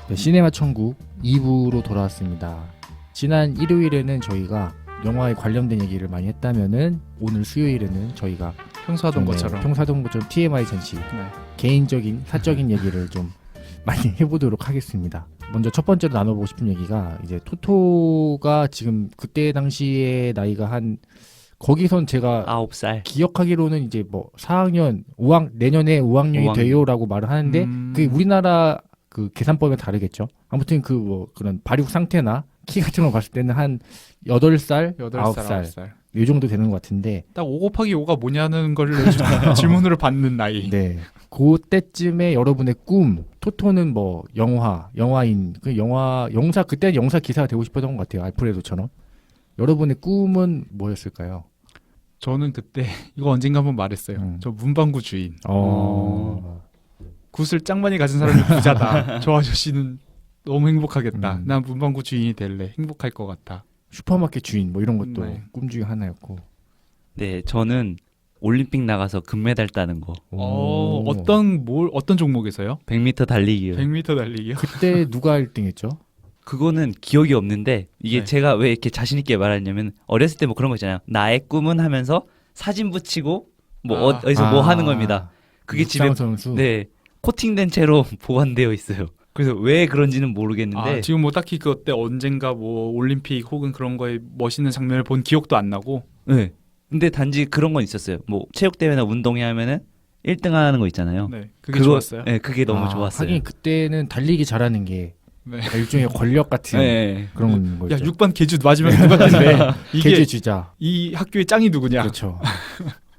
네, 시네마 천국 2부로 돌아왔습니다. 지난 일요일에는 저희가 영화에 관련된 얘기를 많이 했다면은 오늘 수요일에는 저희가 평소 하던 것처럼 TMI 전시 개인적인 사적인 얘기를 좀 많이 해보도록 하겠습니다. 먼저 첫 번째로 나눠보고 싶은 얘기가 이제 토토가 지금 그때 당시에 나이가 한 거기선 제가 9살. 기억하기로는 이제 뭐 4학년, 내년에 5학년이 5학년. 돼요라고 말을 하는데 그게 우리나라 그 계산법에 다르겠죠. 아무튼 그 뭐 그런 발육 상태나 키 같은 거 봤을 때는 한 8살, 9살 이 정도 되는 것 같은데 딱 5 곱하기 5가 뭐냐는 걸 질문으로 받는 나이. 네. 그때쯤에 여러분의 꿈, 토토는 뭐 영화인, 그 영사 그때 영사 기사가 되고 싶었던 것 같아요. 알프레도처럼. 여러분의 꿈은 뭐였을까요? 저는 그때 이거 언젠가 한번 말했어요. 저 문방구 주인. 굿을 짱 많이 가진 사람이 부자다. 저 아저씨는 너무 행복하겠다. 난 문방구 주인이 될래. 행복할 것 같아. 슈퍼마켓 주인 뭐 이런 것도 네. 꿈 중에 하나였고. 네, 저는 올림픽 나가서 금메달 따는 거. 어떤 종목에서요? 100m 달리기요. 100m 달리기요? 그때 누가 1등했죠? 그거는 기억이 없는데 이게 네. 제가 왜 이렇게 자신 있게 말하냐면 어렸을 때 뭐 그런 거 있잖아요. 나의 꿈은 하면서 사진 붙이고 뭐 어디서 뭐 하는 겁니다. 그게 집에 선수. 네 코팅된 채로 보관되어 있어요. 그래서 왜 그런지는 모르겠는데 지금 뭐 딱히 그때 언젠가 뭐 올림픽 혹은 그런 거에 멋있는 장면을 본 기억도 안 나고. 네. 근데 단지 그런 건 있었어요. 뭐 체육대회나 운동회 하면은 1등 하는 거 있잖아요. 네, 그게 좋았어요. 네, 그게 너무 좋았어요. 하긴 그때는 달리기 잘하는 게 네. 일종의 권력 같은 네. 그런 거죠. 야 6반 개주 마지막에 누가 떴네. 이게 개주 주자. 이 학교의 짱이 누구냐? 그렇죠.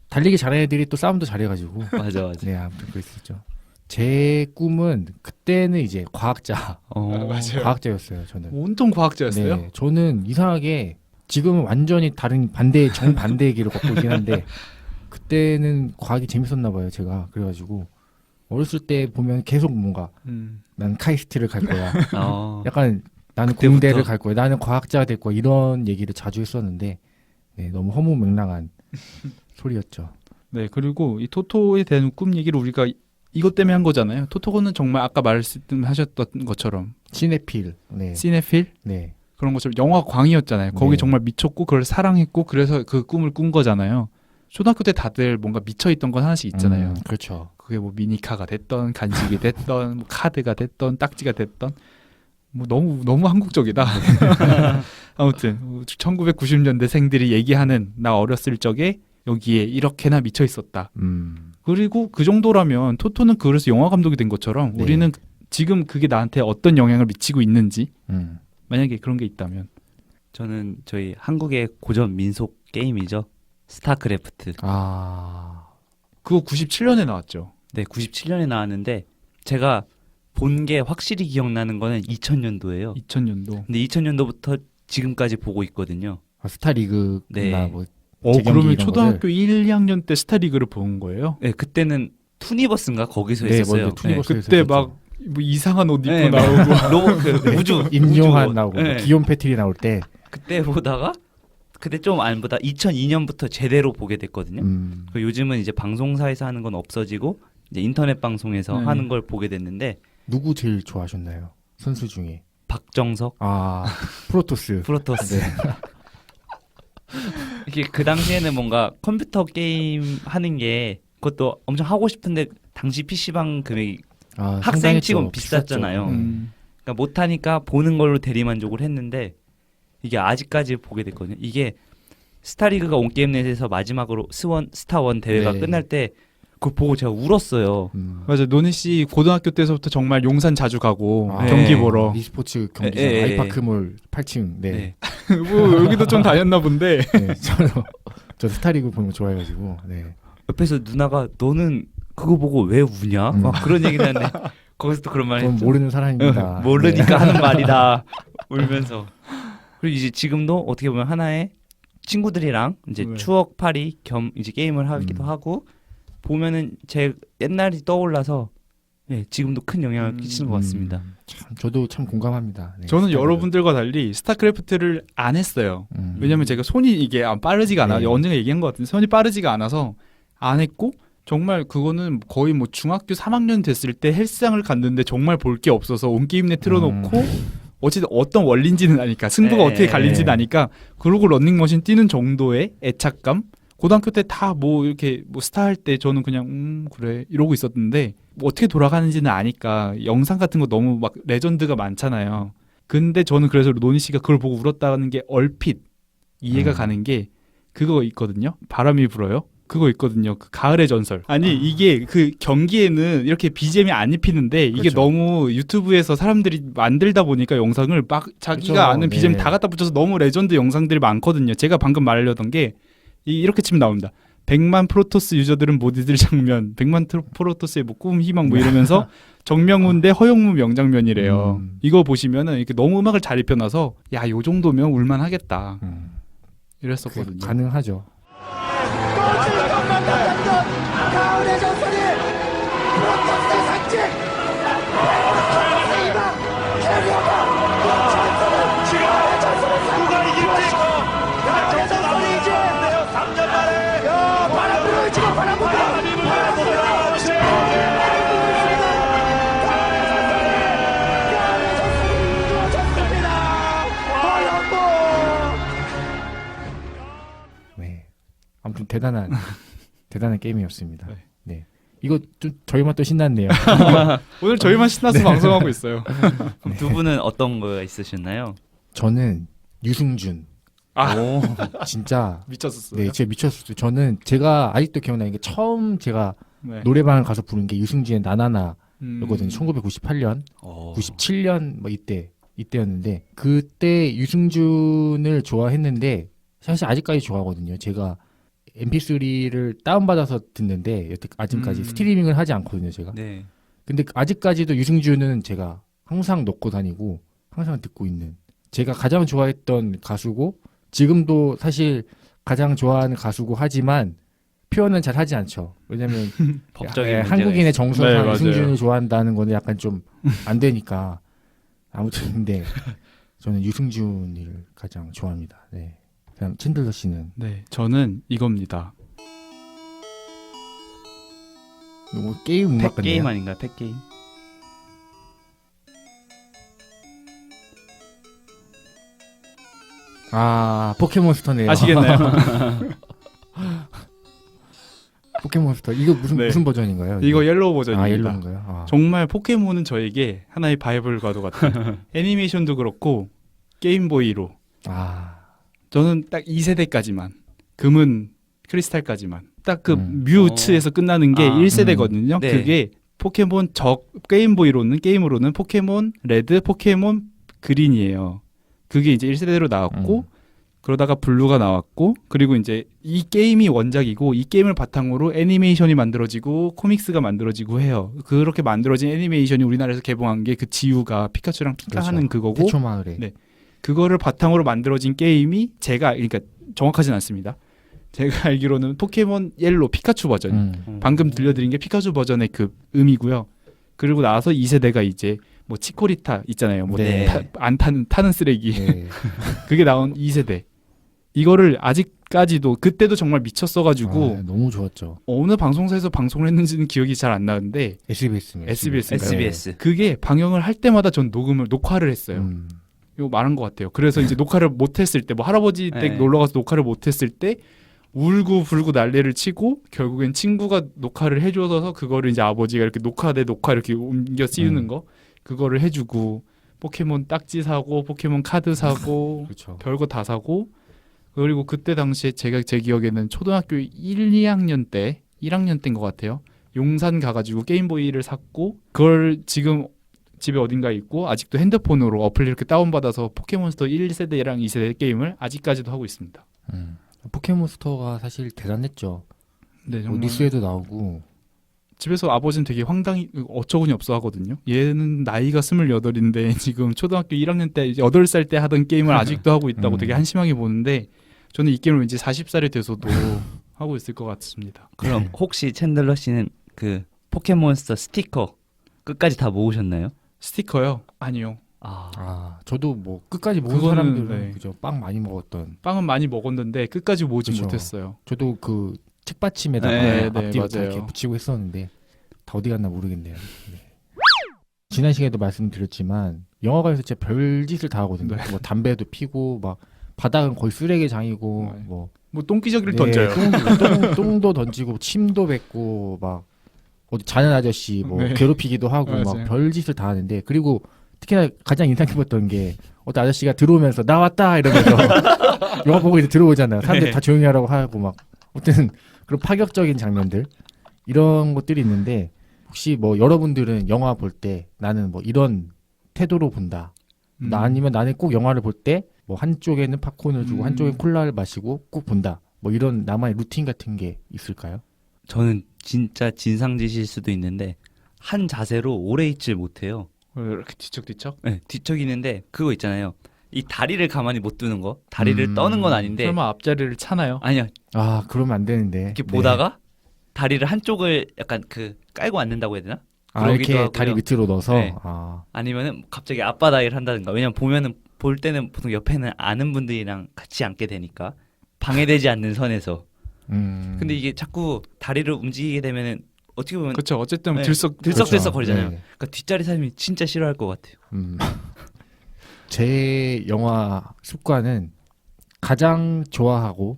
달리기 잘하는 애들이 또 싸움도 잘해가지고. 맞아. 네, 아무튼 그랬었죠. 제 꿈은 그때는 이제 과학자. 맞아요. 과학자였어요. 저는. 온통 과학자였어요. 네, 저는 이상하게 지금은 완전히 다른 정반대의 길을 걷고 있긴 한데 그때는 과학이 재밌었나 봐요. 제가 그래가지고 어렸을 때 보면 계속 뭔가 난 카이스트를 갈 거야. 약간 나는 그때부터. 공대를 갈 거야. 나는 과학자가 될 거야. 이런 얘기를 자주 했었는데 네, 너무 허무맹랑한 소리였죠. 네, 그리고 이 토토에 대한 꿈 얘기를 우리가 이것 때문에 한 거잖아요. 토토는 정말 아까 말씀하셨던 것처럼 시네필. 네. 시네필 네. 그런 것처럼 영화 광이었잖아요. 거기 네. 정말 미쳤고 그걸 사랑했고 그래서 그 꿈을 꾼 거잖아요. 초등학교 때 다들 뭔가 미쳐있던 건 하나씩 있잖아요. 그렇죠. 그게 뭐 미니카가 됐던 간식이 됐던 뭐 카드가 됐던 딱지가 됐던 뭐 너무 한국적이다. 아무튼 1990년대 생들이 얘기하는 나 어렸을 적에 여기에 이렇게나 미쳐 있었다. 그리고 그 정도라면 토토는 그래서 영화 감독이 된 것처럼 네. 우리는 지금 그게 나한테 어떤 영향을 미치고 있는지 만약에 그런 게 있다면 저는 저희 한국의 고전 민속 게임이죠. 스타크래프트. 그거 97년에 나왔죠. 네, 97년에 나왔는데 제가 본 게 확실히 기억나는 거는 2000년도예요. 2000년도. 근데 2000년도부터 지금까지 보고 있거든요. 스타리그나 네. 뭐 재경기 그러면 이런 초등학교 1, 2학년 때 스타리그를 본 거예요? 네, 그때는 투니버스인가 거기서 네, 했었어요. 먼저 투니버스에서 그때 했었죠. 막 뭐 이상한 옷 입고 네, 나오고 로봇 그 우주 임용환 우주 나오고 네. 기욤 패트리 나올 때 그때 보다가 그때 좀 안 보다 2002년부터 제대로 보게 됐거든요. 그 요즘은 이제 방송사에서 하는 건 없어지고 이제 인터넷 방송에서 네. 하는 걸 보게 됐는데 누구 제일 좋아하셨나요? 선수 중에. 박정석, 프로토스. 프로토스. 이게 그 당시에는 뭔가 컴퓨터 게임 하는 게 그것도 엄청 하고 싶은데 당시 PC방 금액이 학생 치곤 비쌌잖아요. 그러니까 못하니까 보는 걸로 대리만족을 했는데 이게 아직까지 보게 됐거든요. 이게 스타리그가 온게임넷에서 마지막으로 스타원 대회가 네. 끝날 때 그거 보고 제가 울었어요. 맞아. 노니 씨 고등학교 때서부터 정말 용산 자주 가고 네. 경기 보러. e스포츠 경기장 네. 아이파크몰 8층. 네. 네. 뭐 여기도 좀 다녔나 본데. 네, 저 스타리그 보는 거 좋아해가지고. 네. 옆에서 누나가 너는 그거 보고 왜 우냐? 막 그런 얘기를 하는데 거기서 또 그런 말 그건 했죠. 모르는 사람입니다. 모르니까 네. 하는 말이다. 울면서. 그리고 이제 지금도 어떻게 보면 하나의 친구들이랑 이제 네. 추억팔이 겸 이제 게임을 하기도 하고 보면은 제 옛날이 떠올라서 네, 지금도 큰 영향을 끼치는 것 같습니다. 참, 저도 참 공감합니다. 네, 저는 스타리그. 여러분들과 달리 스타크래프트를 안 했어요. 왜냐면 제가 손이 이게 빠르지가 않아. 네. 언젠가 얘기한 것 같은데 손이 빠르지가 않아서 안 했고 정말 그거는 거의 뭐 중학교 3학년 됐을 때 헬스장을 갔는데 정말 볼 게 없어서 온게임넷 틀어놓고 어쨌든 어떤 원리인지는 아니까 승부가 어떻게 갈린지는 아니까 그러고 런닝머신 뛰는 정도의 애착감. 고등학교 때 다 뭐 이렇게 뭐 스타 할 때 저는 그냥 그래 이러고 있었는데 뭐 어떻게 돌아가는지는 아니까 영상 같은 거 너무 막 레전드가 많잖아요. 근데 저는 그래서 노니 씨가 그걸 보고 울었다는 게 얼핏 이해가 가는 게 그거 있거든요. 바람이 불어요. 그거 있거든요. 그 가을의 전설. 아니 이게 그 경기에는 이렇게 BGM이 안 입히는데 이게 그렇죠. 너무 유튜브에서 사람들이 만들다 보니까 영상을 막 자기가 그렇죠. 아는 BGM 네. 다 갖다 붙여서 너무 레전드 영상들이 많거든요. 제가 방금 말하려던 게 이렇게 치면 나옵니다. 100만 프로토스 유저들은 못 잊을 장면, 100만 프로토스의 뭐 꿈, 희망 뭐 이러면서 정명훈 대 허용무 명장면이래요. 이거 보시면은 이렇게 너무 음악을 잘 입혀놔서 야, 요 정도면 울만하겠다. 이랬었거든요. 가능하죠. 가을의 전설이 프로토스의 상징 이방 캐리어가 전설을 전설을 누가 이길지 가을의 전설이 이제 3년 만에 바람 불어 지금 바람 불어 네. 아무튼 대단한 게임이었습니다. 네. 이거 좀 저희만 또 신났네요. 오늘 저희만 신나서 방송하고 있어요. 그럼 두 분은 어떤 거 있으셨나요? 저는 유승준. 오. 진짜 미쳤었어요. 네, 진짜 미쳤었어요. 저는 제가 아직도 기억나는 게 처음 제가 네. 노래방을 가서 부른 게 유승준의 나나나였거든요. 1998년, 오. 97년 뭐 이때였는데 그때 유승준을 좋아했는데 사실 아직까지 좋아하거든요. 제가 MP3를 다운받아서 듣는데 여태 아직까지 스트리밍을 하지 않거든요, 제가. 네. 근데 아직까지도 유승준은 제가 항상 넣고 다니고 항상 듣고 있는 제가 가장 좋아했던 가수고 지금도 사실 가장 좋아하는 가수고 하지만 표현은 잘 하지 않죠. 왜냐면 법적인 예, 문제가 한국인의 있어요. 정서상 네, 유승준을 맞아요. 좋아한다는 거는 약간 좀 안 되니까 아무튼 근데 저는 유승준을 가장 좋아합니다. 네. 그다음 챈들러 씨는 네, 저는 이겁니다. 뭐 게임 음악 같네요. 팩게임 아닌가요? 팩게임? 아 포켓몬스터네요. 아시겠나요? 포켓몬스터 이거 네. 무슨 버전인가요? 이거 옐로우 버전입니다. 아 옐로인가요? 아. 정말 포켓몬은 저에게 하나의 바이블과도 같아요. 애니메이션도 그렇고 게임보이로 아 저는 딱 2세대까지만 금은 크리스탈까지만 딱 그 뮤츠에서 끝나는 게 1세대거든요. 네. 그게 포켓몬 게임으로는 포켓몬 레드, 포켓몬 그린이에요. 그게 이제 1세대로 나왔고 그러다가 블루가 나왔고 그리고 이제 이 게임이 원작이고 이 게임을 바탕으로 애니메이션이 만들어지고 코믹스가 만들어지고 해요. 그렇게 만들어진 애니메이션이 우리나라에서 개봉한 게 그 지우가 피카츄랑 피카하는 그거고 태초 마을에 네. 그거를 바탕으로 만들어진 게임이 그러니까 정확하진 않습니다. 제가 알기로는 포켓몬 옐로 피카츄 버전 방금 들려드린 게 피카츄 버전의 그 음이고요. 그리고 나서 2세대가 이제 뭐 치코리타 있잖아요. 뭐 네. 안 타는 쓰레기. 네. 그게 나온 2세대. 이거를 아직까지도 그때도 정말 미쳤어가지고 아, 너무 좋았죠. 어느 방송사에서 방송을 했는지는 기억이 잘 안 나는데 SBS인가요? SBS인가요? SBS. 그게 방영을 할 때마다 전 녹화를 했어요. 이거 말한 것 같아요. 그래서 이제 녹화를 못했을 때 뭐 할아버지 댁 네. 놀러 가서 녹화를 못했을 때 울고 불고 난리를 치고 결국엔 친구가 녹화를 해줘서 그거를 이제 아버지가 이렇게 녹화 이렇게 옮겨 씌우는 거 그거를 해주고 포켓몬 딱지 사고 포켓몬 카드 사고 그렇죠. 별거 다 사고 그리고 그때 당시에 제 기억에는 초등학교 1, 2학년 때 1학년 때인 것 같아요. 용산 가가지고 게임보이를 샀고 그걸 지금 집에 어딘가에 있고 아직도 핸드폰으로 어플 이렇게 다운받아서 포켓몬스터 1세대랑 2세대 게임을 아직까지도 하고 있습니다. 포켓몬스터가 사실 대단했죠. 네, 뭐 정말 뉴스에도 나오고 집에서 아버지는 되게 황당히 어처구니 없어 하거든요. 얘는 나이가 28인데 지금 초등학교 1학년 때 이제 8살 때 하던 게임을 아직도 하고 있다고 되게 한심하게 보는데 저는 이 게임을 왠지 40살이 돼서도 하고 있을 것 같습니다. 그럼 혹시 챈들러 씨는 그 포켓몬스터 스티커 끝까지 다 모으셨나요? 스티커요? 아니요. 저도 뭐 끝까지 모은 그거는, 사람들은 네. 그죠. 빵 많이 먹었던. 빵은 많이 먹었는데 끝까지 모으지 그쵸. 못했어요. 저도 그 책받침에다가 네, 앞뒤로 다 맞아요. 이렇게 붙이고 했었는데 다 어디 갔나 모르겠네요. 네. 지난 시간에도 말씀드렸지만 영화관에서 진짜 별짓을 다 하거든요. 네. 뭐 담배도 피고 막 바닥은 거의 쓰레기장이고 네. 뭐 뭐 똥기저귀를 네, 던져요. 똥도 던지고 침도 뱉고 막 어디 자는 아저씨 뭐 네. 괴롭히기도 하고 맞아요. 막 별짓을 다 하는데 그리고 특히나 가장 인상 깊었던 게 어떤 아저씨가 들어오면서 나왔다 이러면서 영화 보고 이제 들어오잖아요. 사람들 네. 다 조용히 하라고 하고 막 어쨌든 그런 파격적인 장면들 이런 것들이 있는데 혹시 뭐 여러분들은 영화 볼 때 나는 뭐 이런 태도로 본다. 나 아니면 나는 꼭 영화를 볼 때 뭐 한쪽에는 팝콘을 주고 한쪽에 콜라를 마시고 꼭 본다. 뭐 이런 나만의 루틴 같은 게 있을까요? 저는 진짜 진상짓일 수도 있는데 한 자세로 오래 있질 못해요. 이렇게 뒤척뒤척? 네, 뒤척이는데 그거 있잖아요. 이 다리를 가만히 못 두는 거. 다리를 떠는 건 아닌데. 설마 앞자리를 차나요? 아니요. 아 그러면 안 되는데. 이렇게 네. 보다가 다리를 한쪽을 약간 그 깔고 앉는다고 해야 되나? 아 이렇게 그러기도 다리 하고요. 밑으로 넣어서 네. 아, 아니면은 갑자기 앞바닥을 한다든가. 왜냐면 보면은 볼 때는 보통 옆에는 아는 분들이랑 같이 앉게 되니까 방해되지 않는 선에서. 근데 이게 자꾸 다리를 움직이게 되면은 어떻게 보면 그렇죠. 어쨌든 네. 들썩 들썩들썩 거리잖아요. 네. 그러니까 뒷자리 사람이 진짜 싫어할 것 같아요. 제 영화 습관은 가장 좋아하고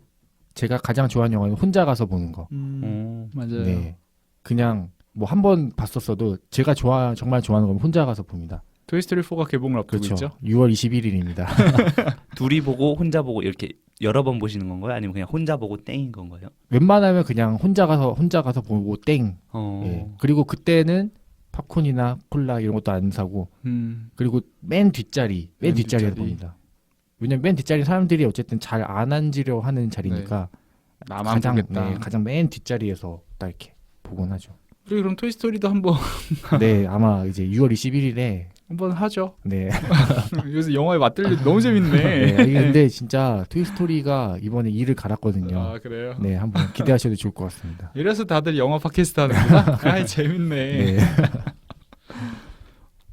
제가 가장 좋아하는 영화는 혼자 가서 보는 거. 맞아요. 네. 그냥 뭐 한 번 봤었어도 제가 정말 좋아하는 건 혼자 가서 봅니다. 토이스토리 4가 개봉을 앞두고 그렇죠. 있죠. 6월 21일입니다. 둘이 보고 혼자 보고 이렇게 여러 번 보시는 건가요? 아니면 그냥 혼자 보고 땡인 건가요? 웬만하면 그냥 혼자 가서 보고 땡. 어. 예. 그리고 그때는 팝콘이나 콜라 이런 것도 안 사고 그리고 맨 뒷자리에서 맨 뒷자리. 봅니다. 왜냐면 맨 뒷자리 사람들이 어쨌든 잘 안 앉으려 하는 자리니까 나만 보겠다. 가장 맨 뒷자리에서 딱 이렇게 보곤 하죠. 우리 그럼 토이스토리도 한번 네, 아마 이제 6월 21일에 한번 하죠. 네. 요새 영화에 맞들려 너무 재밌네. 네. 이게 근데 진짜 토이스토리가 이번에 이를 갈았거든요. 아 그래요? 네, 한번 기대하셔도 좋을 것 같습니다. 이래서 다들 영화 팟캐스트 하는구나. 아 재밌네. 네.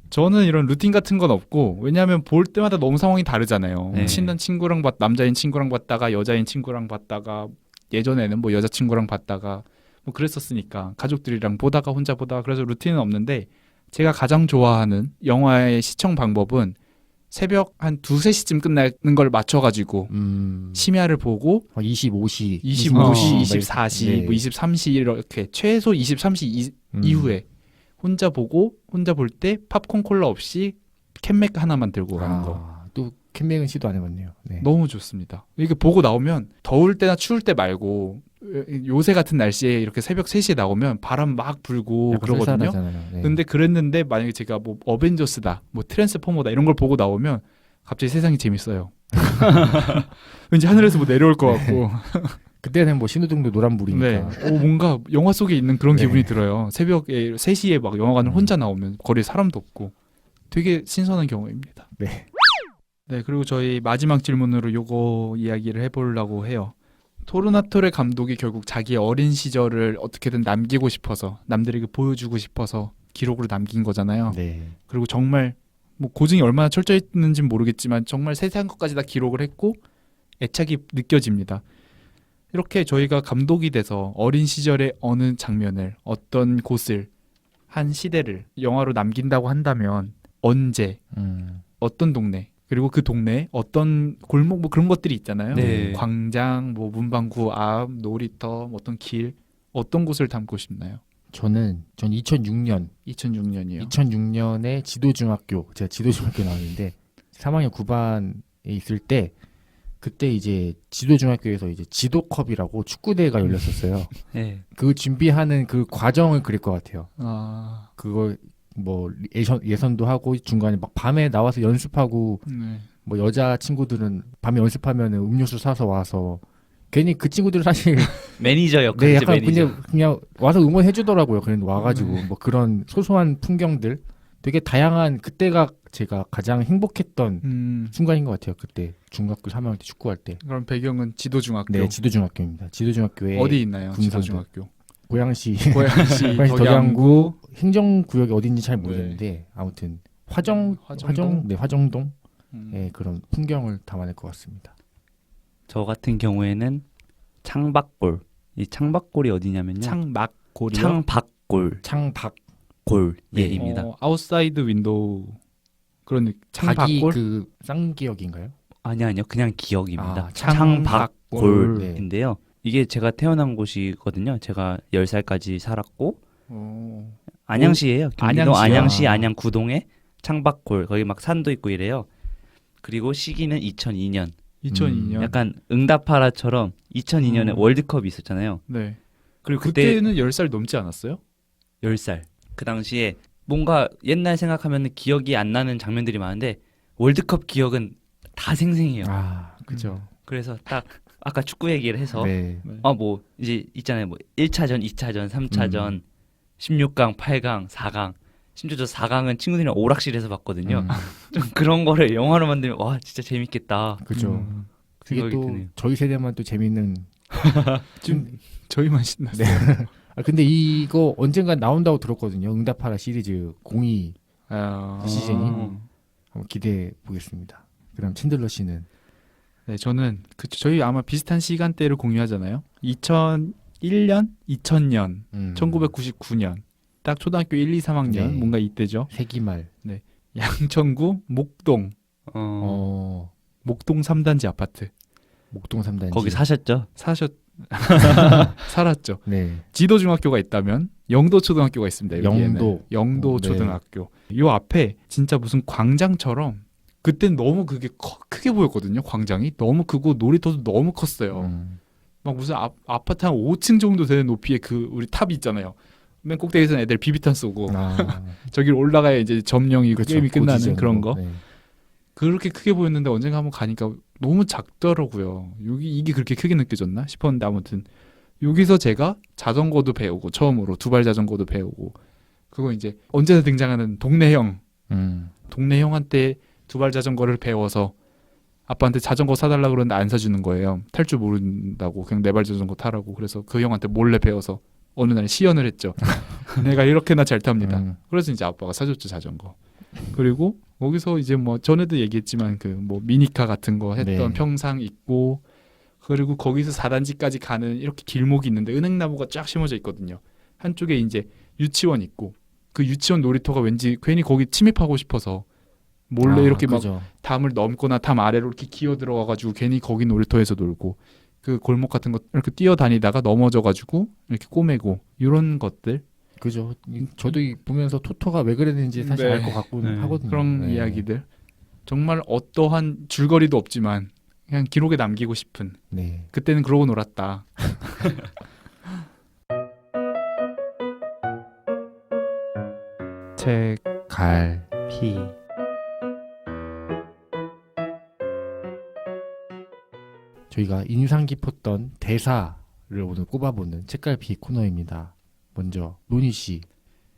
저는 이런 루틴 같은 건 없고 왜냐하면 볼 때마다 너무 상황이 다르잖아요. 네. 친한 친구랑 남자인 친구랑 봤다가 여자인 친구랑 봤다가 예전에는 뭐 여자친구랑 봤다가 뭐 그랬었으니까 가족들이랑 보다가 혼자 보다가 그래서 루틴은 없는데 제가 가장 좋아하는 영화의 시청 방법은 새벽 한 2-3시쯤 끝나는 걸 맞춰가지고 심야를 보고 25시, 25시, 24시, 네. 뭐 23시 이렇게 최소 23시 이후에 혼자 보고 혼자 볼 때 팝콘 콜라 없이 캔맥 하나만 들고 가는 거. 또 캔맥은 시도 안 해봤네요. 네. 너무 좋습니다. 이렇게 보고 나오면 더울 때나 추울 때 말고 요새 같은 날씨에 이렇게 새벽 3시에 나오면 바람 막 불고 약간 그러거든요. 쌀쌀하잖아요. 네. 근데 그랬는데 만약에 제가 뭐 어벤져스다, 뭐 트랜스포머다 이런 걸 보고 나오면 갑자기 세상이 재밌어요. 왠지 하늘에서 뭐 내려올 것 같고. 그때는 뭐 신호등도 노란불이니까. 네. 뭔가 영화 속에 있는 그런 네. 기분이 들어요. 새벽에 3시에 막 영화관을 혼자 나오면 거리에 사람도 없고 되게 신선한 경험입니다. 네. 네, 그리고 저희 마지막 질문으로 요거 이야기를 해보려고 해요. 토르나토레 감독이 결국 자기의 어린 시절을 어떻게든 남기고 싶어서 남들에게 보여주고 싶어서 기록으로 남긴 거잖아요. 네. 그리고 정말 뭐 고증이 얼마나 철저했는지는 모르겠지만 정말 세세한 것까지 다 기록을 했고 애착이 느껴집니다. 이렇게 저희가 감독이 돼서 어린 시절의 어느 장면을 어떤 곳을 한 시대를 영화로 남긴다고 한다면 언제 어떤 동네 그리고 그 동네에 어떤 골목 뭐 그런 것들이 있잖아요. 네. 광장, 뭐 문방구 앞, 놀이터, 뭐 어떤 길 어떤 곳을 담고 싶나요? 전 2006년 2006년이요. 2006년에 지도중학교 제가 지도중학교 나왔는데 3학년 9반에 있을 때 그때 이제 지도중학교에서 이제 지도컵이라고 축구대회가 열렸었어요. 네. 그 준비하는 그 과정을 그릴 것 같아요. 아, 그걸 뭐 예선도 하고 중간에 막 밤에 나와서 연습하고 네. 뭐 여자 친구들은 밤에 연습하면은 음료수 사서 와서 괜히 그 친구들은 사실 매니저 역할. 네 약간 매니저. 그냥 와서 응원해 주더라고요. 그런 와가지고 뭐 그런 소소한 풍경들 되게 다양한 그때가 제가 가장 행복했던 순간인 것 같아요. 그때 중학교 3학년 때 축구할 때. 그럼 배경은 지도중학교. 네, 지도중학교입니다. 지도중학교에 어디 있나요? 군산도. 지도중학교. 고양시 고양시 덕양구 덕양구. 행정구역이 어딘지 잘 모르겠는데 아무튼 화정동 네, 그런 풍경을 담아낼 것 같습니다. 저 같은 경우에는 창밖볼 이 창밖골이 어디냐면요. 창막골이요? 창밖골. 창박 예입니다. 아웃사이드 윈도우 그런 박이 창밖골? 그 쌍기역인가요? 아니요. 그냥 기억입니다. 아, 창밖골인데요. 이게 제가 태어난 곳이거든요. 제가 10살까지 살았고 안양시예요. 경기도 안양시요? 안양시 안양구동에 창밖골 거기 막 산도 있고 이래요. 그리고 시기는 2002년. 2002년. 약간 응답하라처럼 2002년에 월드컵이 있었잖아요. 네. 그리고 그때 그때는 10살 넘지 않았어요? 10살. 그 당시에 뭔가 옛날 생각하면 기억이 안 나는 장면들이 많은데 월드컵 기억은 다 생생해요. 아, 그죠. 그래서 딱 아까 축구 얘기를 해서 네. 뭐 이제 있잖아요. 뭐 1차전, 2차전, 3차전, 16강, 8강, 4강. 심지어 저 4강은 친구들이랑 오락실에서 봤거든요. 좀 그런 거를 영화로 만들면 와 진짜 재밌겠다. 그죠. 그게 생각이 또 드네요. 저희 세대만 또 재밌는. 좀 저희만 신났어요. 아, 근데 이거 언젠가 나온다고 들었거든요. 응답하라 시리즈 02 시즌이. 한번 기대해 보겠습니다. 그럼 챈들러 씨는? 네, 저는 저희 아마 비슷한 시간대를 공유하잖아요. 2001년, 2000년, 1999년. 딱 초등학교 1, 2, 3학년 네. 뭔가 이때죠. 세기말. 양천구 목동 목동 3단지 아파트 목동 3단지. 거기 사셨죠? 살았죠. 네. 지도 중학교가 있다면 영도 초등학교가 있습니다. 여기에는. 영도 네. 초등학교. 요 앞에 진짜 무슨 광장처럼 그땐 너무 그게 크게 보였거든요. 광장이 너무 크고 놀이터도 너무 컸어요. 막 무슨 아파트 한 5층 정도 되는 높이의 그 우리 탑이 있잖아요. 맨 꼭대기에서는 애들 비비탄 쏘고 저기를 올라가야 이제 점령이 그렇죠. 게임이 끝나는 고지전으로. 그런 거. 네. 그렇게 크게 보였는데 언젠가 한번 가니까 너무 작더라고요. 이게 그렇게 크게 느껴졌나 싶었는데 아무튼 여기서 제가 자전거도 배우고 처음으로 두발 자전거도 배우고 그거 이제 언제나 등장하는 동네 형한테 두발 자전거를 배워서 아빠한테 자전거 사달라 그러는데 안 사주는 거예요. 탈 줄 모른다고 그냥 네발 자전거 타라고. 그래서 그 형한테 몰래 배워서 어느 날 시연을 했죠. 내가 이렇게나 잘 탑니다. 그래서 이제 아빠가 사줬죠 자전거. 그리고 거기서 이제 뭐 전에도 얘기했지만 그 뭐 미니카 같은 거 했던 네. 평상 있고 그리고 거기서 4단지까지 가는 이렇게 길목이 있는데 은행나무가 쫙 심어져 있거든요. 한쪽에 이제 유치원 있고 그 유치원 놀이터가 왠지 괜히 거기 침입하고 싶어서 몰래 이렇게 그죠. 막 담을 넘거나 담 아래로 이렇게 기어 들어가가지고 괜히 거기 놀이터에서 놀고 그 골목 같은 거 이렇게 뛰어다니다가 넘어져가지고 이렇게 꼬매고 이런 것들 그죠. 저도 보면서 토토가 왜 그랬는지 사실 네. 알 것 같고는 하거든요. 그런 네. 이야기들 정말 어떠한 줄거리도 없지만 그냥 기록에 남기고 싶은 네. 그때는 그러고 놀았다. 책갈피. 저희가 인상 깊었던 대사를 오늘 꼽아보는 책갈피 코너입니다. 먼저 노니 씨.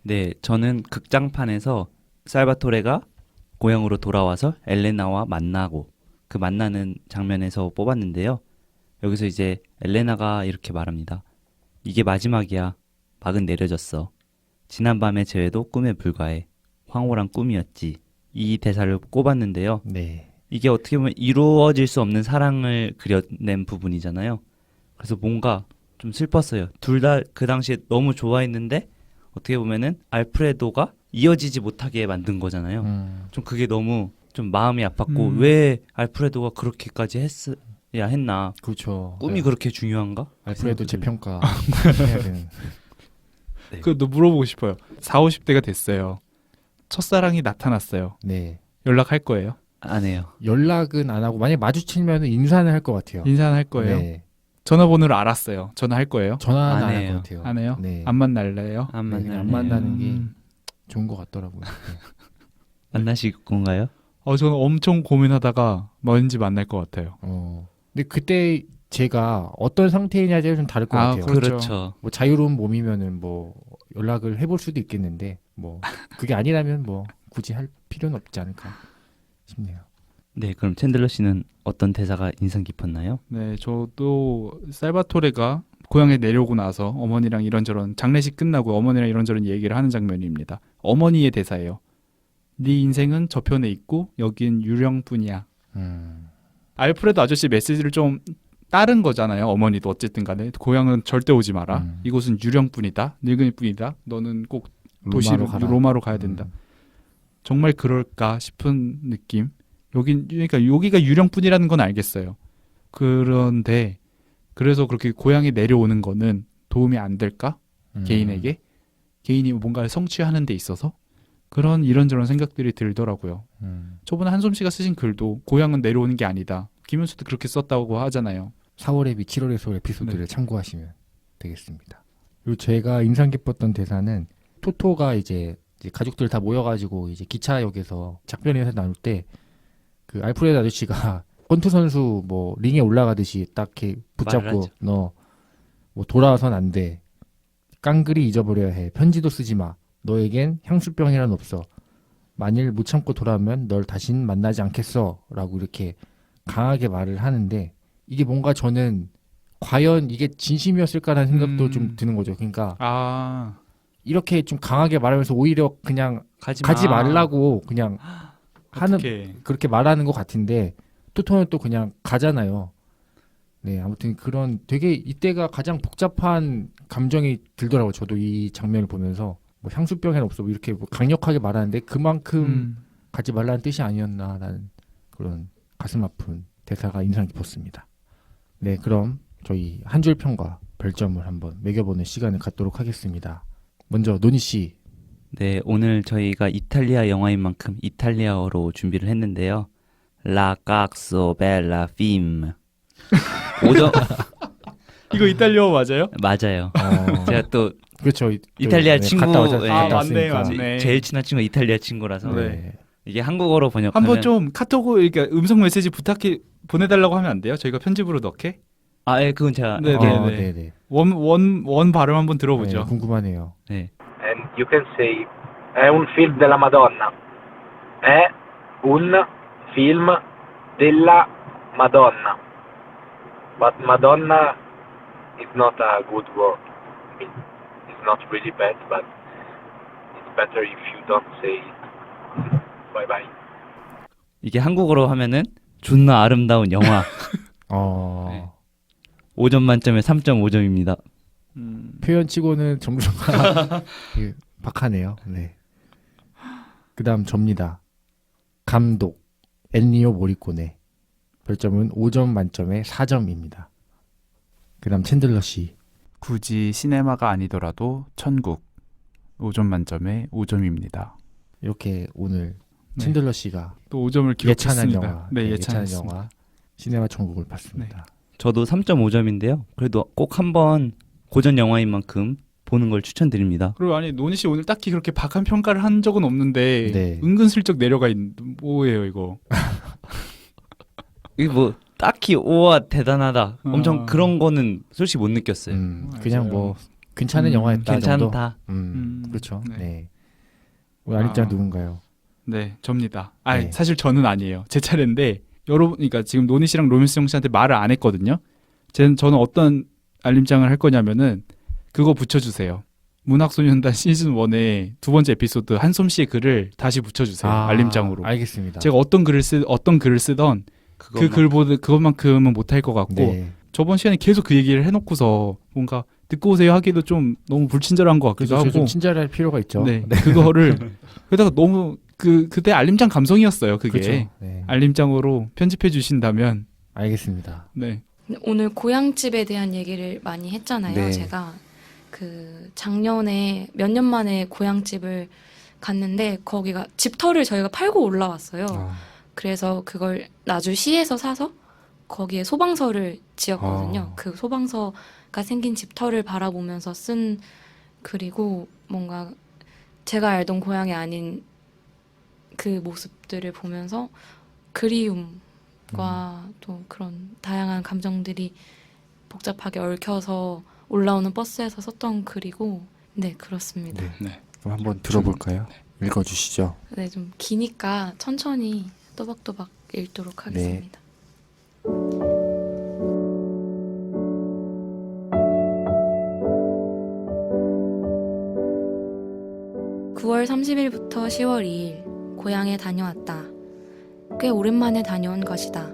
네, 저는 극장판에서 살바토레가 고향으로 돌아와서 엘레나와 만나고 그 만나는 장면에서 뽑았는데요. 여기서 이제 엘레나가 이렇게 말합니다. 이게 마지막이야. 막은 내려졌어. 지난밤의 재회도 꿈에 불과해. 황홀한 꿈이었지. 이 대사를 꼽았는데요. 네. 이게 어떻게 보면 이루어질 수 없는 사랑을 그려낸 부분이잖아요. 그래서 뭔가 좀 슬펐어요. 둘 다 그 당시에 너무 좋아했는데 어떻게 보면은 알프레도가 이어지지 못하게 만든 거잖아요. 좀 그게 너무 좀 마음이 아팠고 왜 알프레도가 그렇게까지 했나? 그렇죠. 꿈이 네. 그렇게 중요한가? 알프레도 재평가 해야 되는. 네. 그것도 물어보고 싶어요. 4, 50대가 됐어요. 첫사랑이 나타났어요. 네. 연락할 거예요? 안 해요. 연락은 안 하고 만약 마주치면 인사는 할 것 같아요. 인사는 할 거예요? 네. 전화번호를 알았어요. 전화할 거예요? 전화는 안 안 할 해요. 것 같아요. 안 해요? 네. 안 만날래요? 안 네, 그냥 만날래요. 안 만나는 게 좋은 것 같더라고요. 네. 만나실 건가요? 저는 엄청 고민하다가 왠지 만날 것 같아요. 근데 그때 제가 어떤 상태이냐에 좀 다를 것 같아요. 그렇죠. 뭐 자유로운 몸이면은 뭐 연락을 해볼 수도 있겠는데 뭐 그게 아니라면 뭐 굳이 할 필요는 없지 않을까 싶네요. 네, 그럼 챈들러 씨는 어떤 대사가 인상 깊었나요? 네, 저도 살바토레가 고향에 내려오고 나서 어머니랑 이런저런 장례식 끝나고 어머니랑 이런저런 얘기를 하는 장면입니다. 어머니의 대사예요. 네 인생은 저편에 있고 여긴 유령뿐이야. 알프레도 아저씨 메시지를 좀 따른 거잖아요. 어머니도 어쨌든 간에 고향은 절대 오지 마라. 이곳은 유령뿐이다. 늙은이뿐이다. 너는 꼭 도시로 로마로 가야 된다. 정말 그럴까 싶은 느낌. 그러니까 여기가 유령뿐이라는 건 알겠어요. 그런데 그래서 그렇게 고향에 내려오는 거는 도움이 안 될까? 개인에게? 개인이 뭔가를 성취하는 데 있어서? 그런 이런저런 생각들이 들더라고요. 저번에 한솜 씨가 쓰신 글도 고향은 내려오는 게 아니다. 김현수도 그렇게 썼다고 하잖아요. 4월의 비 7월의 소울 에피소드를 네. 참고하시면 되겠습니다. 그리고 제가 인상 깊었던 대사는 토토가 이제 가족들 다 모여가지고 이제 기차역에서 작별인사 나눌 때 그 알프레드 아저씨가 권투 선수 뭐 링에 올라가듯이 딱 이렇게 붙잡고 너 뭐 돌아와선 안 돼. 깡그리 잊어버려야 해. 편지도 쓰지 마. 너에겐 향수병이란 없어. 만일 못 참고 돌아오면 널 다신 만나지 않겠어. 라고 이렇게 강하게 말을 하는데 이게 뭔가 저는 과연 이게 진심이었을까라는 생각도 좀 드는 거죠. 그러니까 이렇게 좀 강하게 말하면서 오히려 그냥 가지 말라고 그냥 하는 어떡해. 그렇게 말하는 것 같은데 토토는 또 그냥 가잖아요. 네, 아무튼 그런 되게 이때가 가장 복잡한 감정이 들더라고요. 저도 이 장면을 보면서 뭐 향수병에는 없어 뭐 이렇게 뭐 강력하게 말하는데 그만큼 가지 말라는 뜻이 아니었나라는 그런 가슴 아픈 대사가 인상 깊었습니다. 네, 그럼 저희 한 줄 평과 별점을 한번 매겨보는 시간을 갖도록 하겠습니다. 먼저 노니 씨. 네, 오늘 저희가 이탈리아 영화인 만큼 이탈리아어로 준비를 했는데요. La cazzo bella film. 5점. 이거 이탈리아어 맞아요? 맞아요. 제가 또 그렇죠. 이탈리아 친구 갔다 맞네, 왔으니까. 맞네. 제일 친한 친구가 이탈리아 친구라서 네. 이게 한국어로 번역하면 한번 좀 카톡 이렇게 음성 메시지 부탁해 보내달라고 하면 안 돼요? 저희가 편집으로 넣게? 예, 그건 제가 네네. 원 발음 한번 들어보죠. 네, 궁금하네요. 네. And you can say è un film della Madonna. È un film della Madonna. But Madonna is not a good word. I mean, it's not really bad, but it's better if you don't say it. Bye bye. 이게 한국어로 하면은 존나 아름다운 영화. 네. 5점 만점에 3.5점입니다. 표현치고는 점수가 박하네요. 네. 그다음 접니다. 감독 엔리오 모리코네. 별점은 5점 만점에 4점입니다. 그다음 챈들러 씨. 굳이 시네마가 아니더라도 천국 5점 만점에 5점입니다. 이렇게 오늘 네. 챈들러 씨가 또 5점을 예찬한 기록했습니다. 영화, 네, 예찬한 예찬했습니다. 영화 시네마 천국을 봤습니다. 저도 3.5점인데요. 그래도 꼭 한번 고전 영화인 만큼 보는 걸 추천드립니다. 그리고 아니 노니 씨 오늘 딱히 그렇게 박한 평가를 한 적은 없는데 네. 은근슬쩍 내려가 있는 뭐예요 이거? 이게 뭐 딱히 우와 대단하다 엄청 그런 거는 솔직히 못 느꼈어요. 그냥 뭐 괜찮은 영화였다 괜찮다. 정도. 그렇죠. 네. 네. 오늘 알림장 누군가요? 네, 접니다. 네. 사실 저는 아니에요. 제 차례인데 여러분, 그러니까 지금 노니 씨랑 로맨스 형 씨한테 말을 안 했거든요. 저는 어떤 알림장을 할 거냐면은 그거 붙여주세요. 문학소년단 시즌 1의 두 번째 에피소드 한솜 씨의 글을 다시 붙여주세요. 알림장으로. 알겠습니다. 제가 어떤 글을 쓰던 그 글보다 그것만큼은 못할 것 같고 네. 저번 시간에 계속 그 얘기를 해놓고서 뭔가 듣고 오세요 하기도 좀 너무 불친절한 것 같기도 그래서 하고 좀 친절할 필요가 있죠. 네, 그거를 그러다가 너무 그때 알림장 감성이었어요. 그게 그렇죠. 네. 알림장으로 편집해 주신다면 알겠습니다. 네. 오늘 고향집에 대한 얘기를 많이 했잖아요. 네. 제가 그 작년에 몇 년 만에 고향집을 갔는데 거기가 집터를 저희가 팔고 올라왔어요. 그래서 그걸 나주시에서 사서 거기에 소방서를 지었거든요. 그 소방서가 생긴 집터를 바라보면서 쓴 글이고 뭔가 제가 알던 고향이 아닌 그 모습들을 보면서 그리움과 또 그런 다양한 감정들이 복잡하게 얽혀서 올라오는 버스에서 썼던 글이고 네 그렇습니다. 네. 그럼 한번 들어볼까요? 읽어주시죠. 네, 좀 기니까 천천히 또박또박 읽도록 하겠습니다. 9월 30일부터 10월 2일 고향에 다녀왔다. 꽤 오랜만에 다녀온 것이다.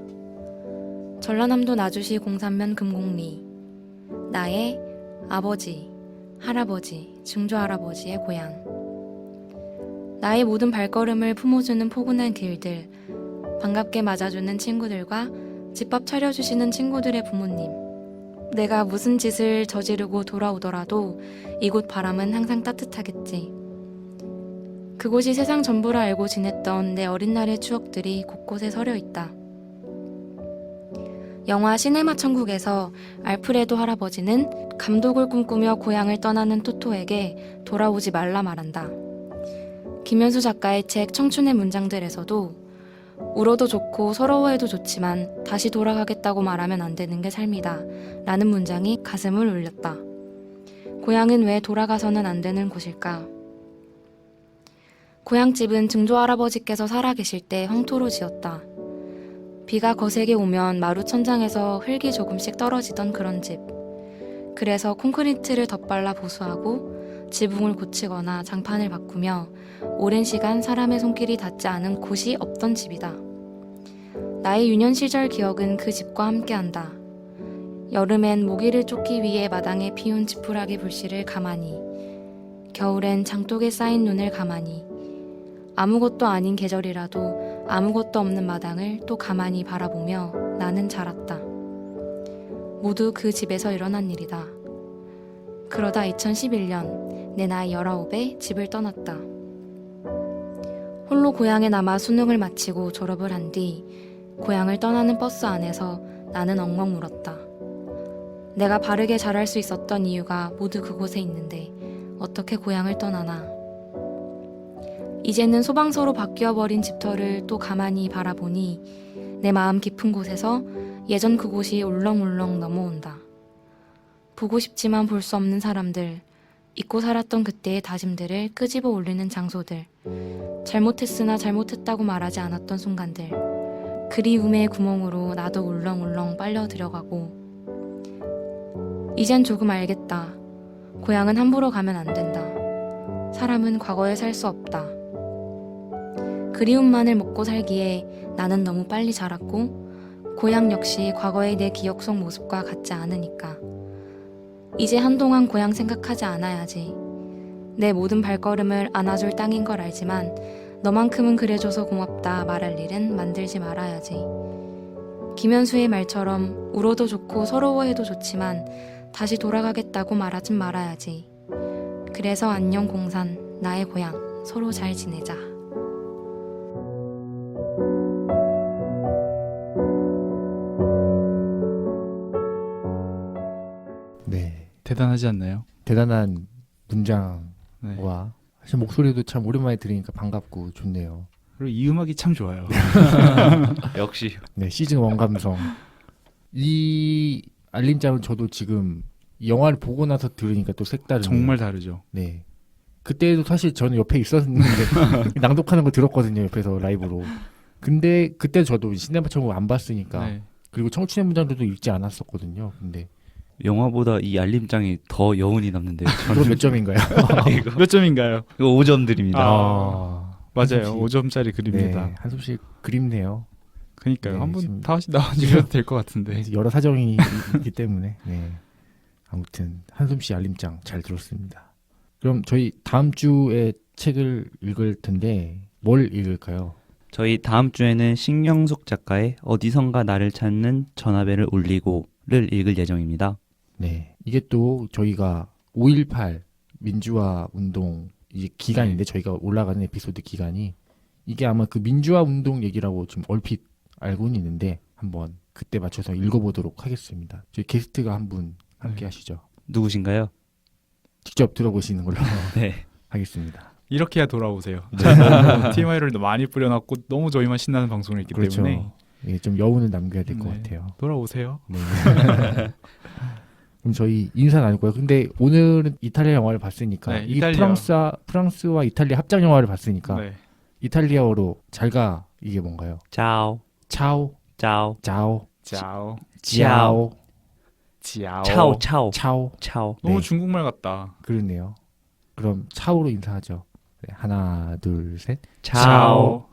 전라남도 나주시 공산면 금곡리. 나의 아버지, 할아버지, 증조할아버지의 고향. 나의 모든 발걸음을 품어주는 포근한 길들, 반갑게 맞아주는 친구들과 집밥 차려주시는 친구들의 부모님. 내가 무슨 짓을 저지르고 돌아오더라도 이곳 바람은 항상 따뜻하겠지. 그곳이 세상 전부라 알고 지냈던 내 어린 날의 추억들이 곳곳에 서려 있다. 영화 시네마 천국에서 알프레도 할아버지는 감독을 꿈꾸며 고향을 떠나는 토토에게 돌아오지 말라 말한다. 김현수 작가의 책 청춘의 문장들에서도 울어도 좋고 서러워해도 좋지만 다시 돌아가겠다고 말하면 안 되는 게 삶이다 라는 문장이 가슴을 울렸다. 고향은 왜 돌아가서는 안 되는 곳일까? 고향집은 증조할아버지께서 살아계실 때 황토로 지었다. 비가 거세게 오면 마루 천장에서 흙이 조금씩 떨어지던 그런 집. 그래서 콘크리트를 덧발라 보수하고 지붕을 고치거나 장판을 바꾸며 오랜 시간 사람의 손길이 닿지 않은 곳이 없던 집이다. 나의 유년 시절 기억은 그 집과 함께한다. 여름엔 모기를 쫓기 위해 마당에 피운 지푸라기 불씨를 가만히, 겨울엔 장독에 쌓인 눈을 가만히, 아무것도 아닌 계절이라도 아무것도 없는 마당을 또 가만히 바라보며 나는 자랐다. 모두 그 집에서 일어난 일이다. 그러다 2011년 내 나이 19에 집을 떠났다. 홀로 고향에 남아 수능을 마치고 졸업을 한 뒤 고향을 떠나는 버스 안에서 나는 엉엉 울었다. 내가 바르게 자랄 수 있었던 이유가 모두 그곳에 있는데 어떻게 고향을 떠나나. 이제는 소방서로 바뀌어버린 집터를 또 가만히 바라보니 내 마음 깊은 곳에서 예전 그곳이 울렁울렁 넘어온다. 보고 싶지만 볼 수 없는 사람들, 잊고 살았던 그때의 다짐들을 끄집어 올리는 장소들, 잘못했으나 잘못했다고 말하지 않았던 순간들, 그리움의 구멍으로 나도 울렁울렁 빨려 들어가고. 이젠 조금 알겠다. 고향은 함부로 가면 안 된다. 사람은 과거에 살 수 없다. 그리움만을 먹고 살기에 나는 너무 빨리 자랐고 고향 역시 과거의 내 기억 속 모습과 같지 않으니까. 이제 한동안 고향 생각하지 않아야지. 내 모든 발걸음을 안아줄 땅인 걸 알지만 너만큼은 그래줘서 고맙다 말할 일은 만들지 말아야지. 김현수의 말처럼 울어도 좋고 서러워해도 좋지만 다시 돌아가겠다고 말하진 말아야지. 그래서 안녕 공산, 나의 고향, 서로 잘 지내자. 네, 대단하지 않나요? 대단한 문장과 네. 사실 목소리도 참 오랜만에 들으니까 반갑고 좋네요. 그리고 이 음악이 참 좋아요. 역시 네, 시즌 1 감성. 이 알림장은 저도 지금 이 영화를 보고 나서 들으니까 또 색다르네요. 정말 다르죠. 네. 그때도 사실 저는 옆에 있었는데 낭독하는 거 들었거든요. 옆에서 라이브로. 근데 그때 저도 시네마 천국 안 봤으니까. 네. 그리고 청춘의 문장들도 읽지 않았었거든요. 근데 영화보다 이 알림장이 더 여운이 남는데요. 그럼 몇 점인가요? 몇 점인가요? 이거 5점 드립니다. 맞아요. 한숨씩. 5점짜리 그립니다. 네, 한숨씩 그립네요. 그러니까요. 네, 한번 지금- 다시 나와주셔도 될 것 같은데. 여러 사정이 있기 때문에. 네. 아무튼 한숨씩 알림장 잘 들었습니다. 그럼 저희 다음 주에 책을 읽을 텐데 뭘 읽을까요? 저희 다음 주에는 신경숙 작가의 어디선가 나를 찾는 전화벨을 울리고를 읽을 예정입니다. 네. 이게 또 저희가 5.18 민주화 운동 이제 기간인데 저희가 올라가는 에피소드 기간이 이게 아마 그 민주화 운동 얘기라고 좀 얼핏 알고는 있는데 한번 그때 맞춰서 읽어보도록 하겠습니다. 저희 게스트가 한 분 함께 하시죠. 누구신가요? 직접 들어보시는 걸로 네. 하겠습니다. 이렇게 해야 돌아오세요. TMI를 많이 뿌려놨고 너무 저희만 신나는 방송을 했기 그렇죠. 때문에 예, 좀 여운을 남겨야 될 것 네. 같아요. 돌아오세요. 네. 그럼 저희 인사 나눌까요? 근데 오늘은 이탈리아 영화를 봤으니까 네, 이 이탈리아. 프랑스와 이탈리아 합작 영화를 봤으니까 네. 이탈리아어로 잘가 이게 뭔가요? 짜오, 차오, 짜오, 짜오, 짜오. 지아오, 지아오. 차오, 차오, 차오. 차오. 너무 네. 중국말 같다. 그러네요. 그럼 차오로 인사하죠. 네, 하나, 둘, 셋. 차오.